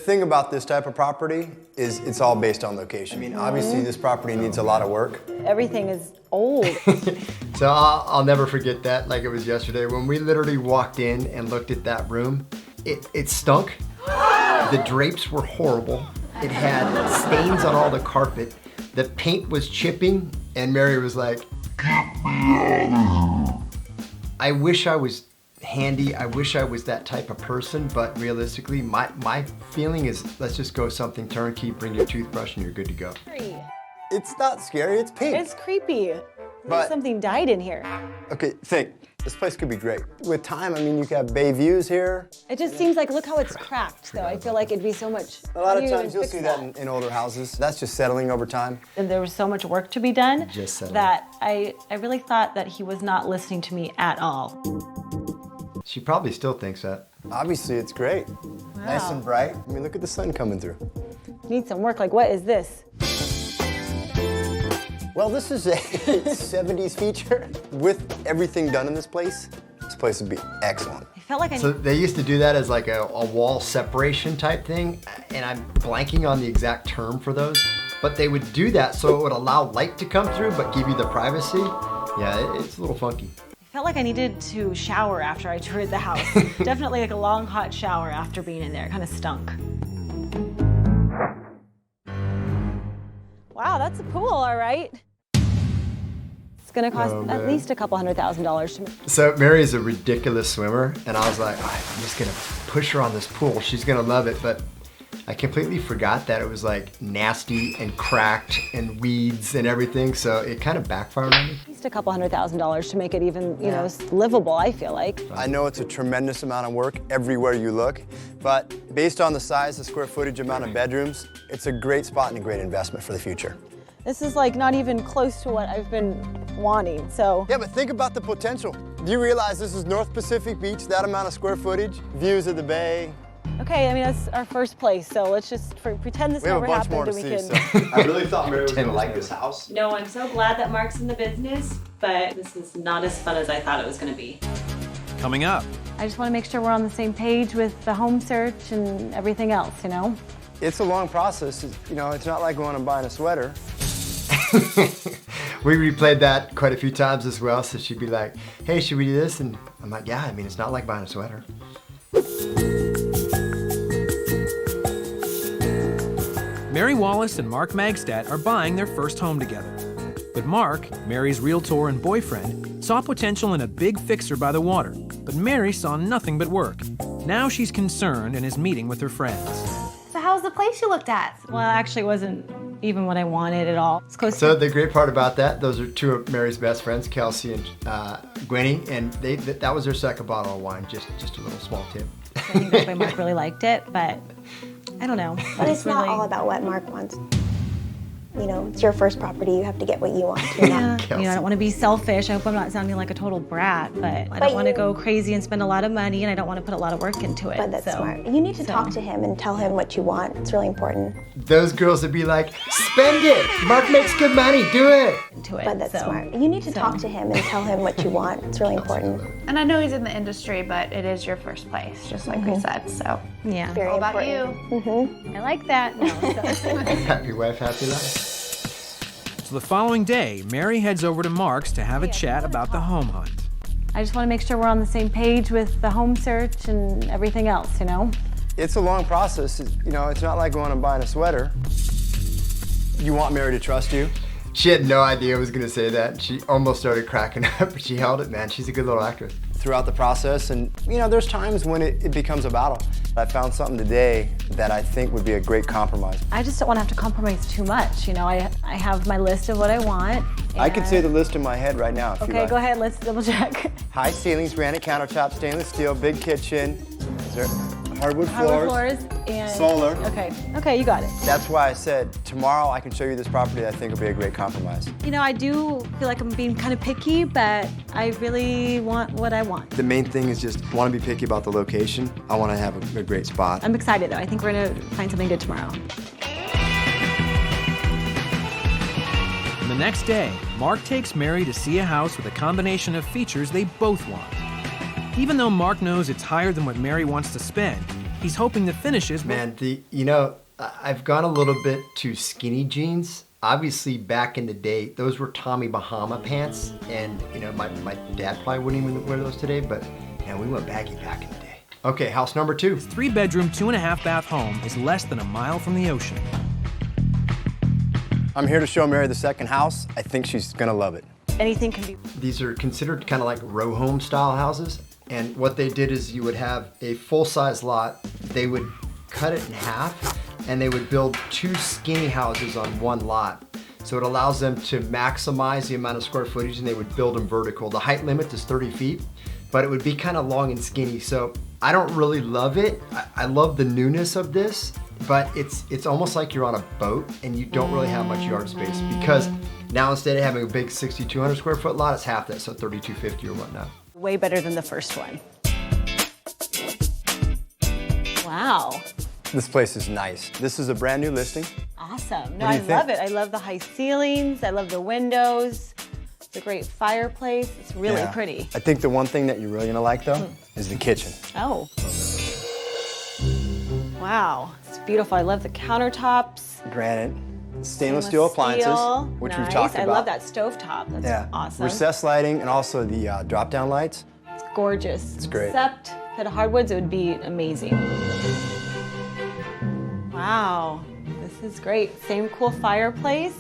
thing about this type of property is it's all based on location. I mean, obviously this property needs a lot of work. Everything is old. So I'll never forget that like it was yesterday. When we literally walked in and looked at that room, it stunk. The drapes were horrible. It had stains on all the carpet. The paint was chipping, and Mary was like, I wish I was handy. I wish I was that type of person, but realistically, my feeling is let's just go something turnkey, bring your toothbrush, and you're good to go. It's not scary, it's pink. It's creepy. But- Something died in here. Okay, think. This place could be great. With time, I mean, you could have bay views here. It just seems like, look how it's cracked, though. I feel like it'd be so much. A lot of times you'll see that in older houses. That's just settling over time. And there was so much work to be done Just settling. that I really thought that he was not listening to me at all. She probably still thinks that. Obviously, it's great. Nice and bright. I mean, look at the sun coming through. Need some work. Like, what is this? Well, this is a 70s feature. With everything done in this place would be excellent. I felt like I So they used to do that as like a wall separation type thing, and I'm blanking on the exact term for those, but they would do that so it would allow light to come through but give you the privacy. Yeah, it's a little funky. felt like I needed to shower after I toured the house. Definitely like a long hot shower after being in there. It kind of stunk. Wow, that's a pool, all right. It's gonna cost at least a couple $100,000 to make. So Mary is a ridiculous swimmer, and I was like, I'm just gonna push her on this pool. She's gonna love it, but I completely forgot that it was like nasty and cracked and weeds and everything, so it kind of backfired on me. At least a couple $100,000 to make it even, you know, livable, I feel like. I know it's a tremendous amount of work everywhere you look, but based on the size, the square footage, amount of bedrooms, it's a great spot and a great investment for the future. This is like not even close to what I've been wanting, so. Yeah, but think about the potential. Do you realize this is North Pacific Beach, that amount of square footage, views of the bay? Okay, I mean, that's our first place, so let's just pretend this never happened and we can. I really thought Mary was gonna like this house. No, I'm so glad that Mark's in the business, but this is not as fun as I thought it was gonna be. Coming up. I just want to make sure we're on the same page with the home search and everything else, you know? It's a long process. You know, it's not like going and buying a sweater. We replayed that quite a few times as well, so she'd be like, hey, should we do this? And I'm like, yeah, I mean, it's not like buying a sweater. Mary Wallace and Mark Magstadt are buying their first home together. But Mark, Mary's realtor and boyfriend, saw potential in a big fixer by the water. But Mary saw nothing but work. Now she's concerned and is meeting with her friends. So how's the place you looked at? Well, actually, it wasn't even what I wanted at all. It's close So to. the great part about that, those are two of Mary's best friends, Kelsey and Gwenny, and that was their second bottle of wine, just a little small tip. I think that's why Mark really liked it, but I don't know. But it's not all about what Mark wants. You know, it's your first property. You have to get what you want. You know? Yeah, you know, I don't want to be selfish. I hope I'm not sounding like a total brat, but I don't want to go crazy and spend a lot of money, and I don't want to put a lot of work into it. But that's smart. You need to talk to him and tell him what you want. It's really important. Those girls would be like, spend it! Mark makes good money, do it! Into it. But that's smart. You need to talk to him and tell him what you want. It's really important. And I know he's in the industry, but it is your first place, just like we said, so. Yeah. Very All about important. you. I like that. No, so. Happy wife, happy life. So the following day, Mary heads over to Mark's to have a chat about the home hunt. I just want to make sure we're on the same page with the home search and everything else, you know? It's a long process. You know, it's not like going and buying a sweater. You want Mary to trust you. She had no idea I was gonna say that. She almost started cracking up, but she held it, man. She's a good little actress. Throughout the process, and you know, there's times when it becomes a battle. I found something today that I think would be a great compromise. I just don't want to have to compromise too much. You know, I have my list of what I want. I could say the list in my head right now if you Okay, like. go ahead, let's double check. High ceilings, granite countertops, stainless steel, big kitchen, is there hardwood Hardwood floors, floors and solar. Okay, you got it. That's why I said tomorrow I can show you this property that I think will be a great compromise. You know, I do feel like I'm being kind of picky, but I really want what I want. The main thing is just want to be picky about the location. I want to have a great spot. I'm excited though. I think we're gonna find something good tomorrow. And the next day, Mark takes Mary to see a house with a combination of features they both want. Even though Mark knows it's higher than what Mary wants to spend, He's hoping the finishes will... Man, I've gone a little bit to skinny jeans. Obviously, back in the day, those were Tommy Bahama pants, and my dad probably wouldn't even wear those today, but we went baggy back in the day. Okay, house number 2. His 3-bedroom, 2.5-bath home is less than a mile from the ocean. I'm here to show Mary the second house. I think she's gonna love it. Anything can be. These are considered kind of like row home style houses, and what they did is you would have a full-size lot. They would cut it in half, and they would build 2 skinny houses on one lot. So it allows them to maximize the amount of square footage, and they would build them vertical. The height limit is 30 feet, but it would be kind of long and skinny. So I don't really love it. I love the newness of this, but it's almost like you're on a boat and you don't really have much yard space, because now instead of having a big 6,200 square foot lot, it's half that, so 3,250 or whatnot. Way better than the first one. Wow. This place is nice. This is a brand new listing. Awesome. No, What do I you think? love it. I love the high ceilings. I love the windows. It's a great fireplace. It's really Yeah. pretty. I think the one thing that you're really gonna like though is the kitchen. Oh. Wow. It's beautiful. I love the countertops. Granite, stainless steel appliances, steel. which Nice. we've talked about. I love that stovetop. That's Yeah. awesome. Recessed lighting and also the drop-down lights. It's gorgeous. It's great. Except for the hardwoods, it would be amazing. Wow. This is great. Same cool fireplace.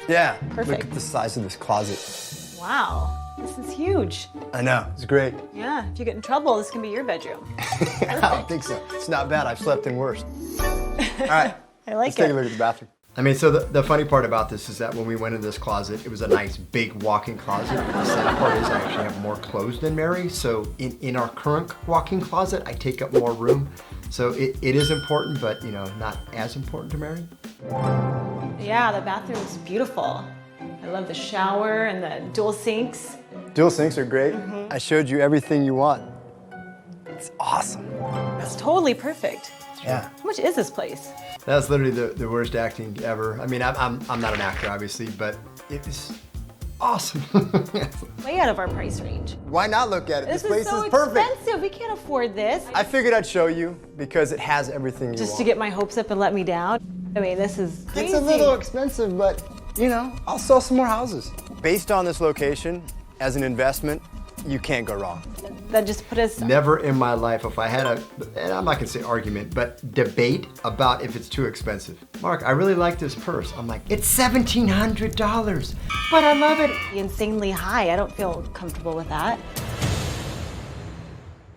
Yeah. Perfect. Look at the size of this closet. Wow. This is huge. I know. It's great. Yeah. If you get in trouble, this can be your bedroom. I don't think so. It's not bad. I've slept in worse. All right. I like Let's take a it. look at the bathroom. I mean, so the funny part about this is that when we went in this closet, it was a nice big walk-in closet. The sad part is I actually have more clothes than Mary, so in our current walk-in closet, I take up more room. So it is important, but not as important to Mary. Yeah, the bathroom is beautiful. I love the shower and the dual sinks. Dual sinks are great. I showed you everything you want. It's awesome. It's totally perfect. Yeah. How much is this place? That's literally the worst acting ever. I mean, I'm not an actor, obviously, but it is awesome. Way out of our price range. Why not look at it? This place is so perfect. expensive. We can't afford this. I figured I'd show you because it has everything you Just want. to get my hopes up and let me down. I mean, this is crazy. It's a little expensive, but I'll sell some more houses. Based on this location, as an investment, you can't go wrong. That just put us. Never in my life, if I had and I'm not gonna say argument, but debate about if it's too expensive. Mark, I really like this purse. I'm like, it's $1,700, but I love it. Insanely high. I don't feel comfortable with that.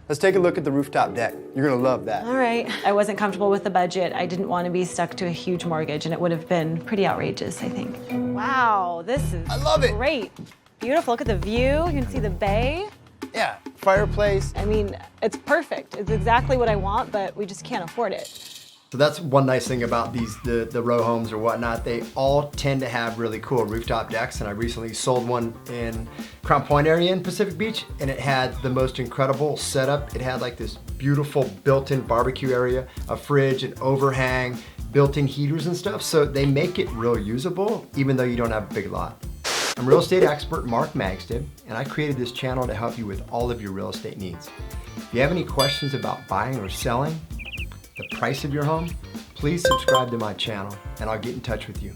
Let's take a look at the rooftop deck. You're gonna love that. All right. I wasn't comfortable with the budget. I didn't want to be stuck to a huge mortgage, and it would have been pretty outrageous, I think. Wow, this is I love it. great. Beautiful. Look at the view. You can see the bay. Yeah, fireplace. I mean, it's perfect. It's exactly what I want, but we just can't afford it. So that's one nice thing about the row homes or whatnot. They all tend to have really cool rooftop decks, and I recently sold one in Crown Point area in Pacific Beach, and it had the most incredible setup. It had like this beautiful built-in barbecue area, a fridge, an overhang, built-in heaters and stuff. So they make it real usable, even though you don't have a big lot. I'm real estate expert Mark Magstadt, and I created this channel to help you with all of your real estate needs. If you have any questions about buying or selling, the price of your home, please subscribe to my channel and I'll get in touch with you.